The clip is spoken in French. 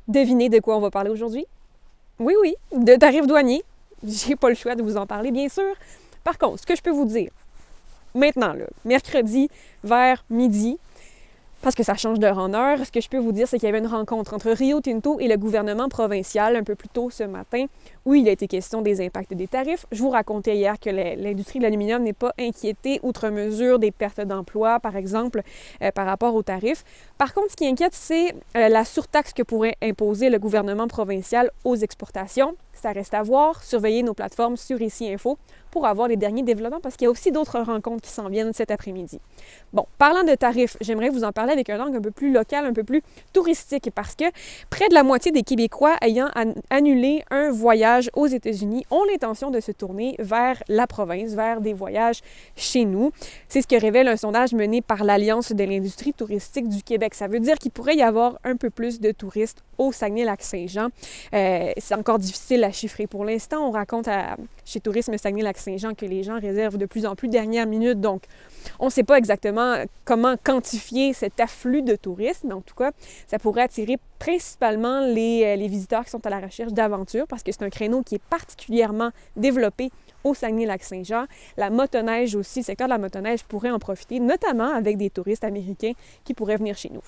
Devinez de quoi on va parler aujourd'hui? Oui, oui, de tarifs douaniers. J'ai pas le choix de vous en parler, bien sûr. Par contre, ce que je peux vous dire, maintenant, là, mercredi vers midi, parce que ça change d'heure en heure, ce que je peux vous dire, c'est qu'il y avait une rencontre entre Rio Tinto et le gouvernement provincial un peu plus tôt ce matin, où il a été question des impacts des tarifs. Je vous racontais hier que l'industrie de l'aluminium n'est pas inquiétée outre mesure des pertes d'emplois, par exemple, par rapport aux tarifs. Par contre, ce qui inquiète, c'est la surtaxe que pourrait imposer le gouvernement provincial aux exportations. Ça reste à voir. Surveillez nos plateformes sur Ici Info pour avoir les derniers développements parce qu'il y a aussi d'autres rencontres qui s'en viennent cet après-midi. Bon, parlant de tarifs, j'aimerais vous en parler avec un angle un peu plus local, un peu plus touristique parce que près de la moitié des Québécois ayant annulé un voyage aux États-Unis ont l'intention de se tourner vers la province, vers des voyages chez nous. C'est ce que révèle un sondage mené par l'Alliance de l'industrie touristique du Québec. Ça veut dire qu'il pourrait y avoir un peu plus de touristes au Saguenay-Lac-Saint-Jean. C'est encore difficile à chiffrer pour l'instant. On raconte chez Tourisme Saguenay-Lac-Saint-Jean que les gens réservent de plus en plus dernière minute. Donc, on ne sait pas exactement comment quantifier cet afflux de touristes, mais en tout cas, ça pourrait attirer principalement les visiteurs qui sont à la recherche d'aventure parce que c'est un créneau qui est particulièrement développé au Saguenay-Lac-Saint-Jean. La motoneige aussi, le secteur de la motoneige pourrait en profiter, notamment avec des touristes américains qui pourraient venir chez nous.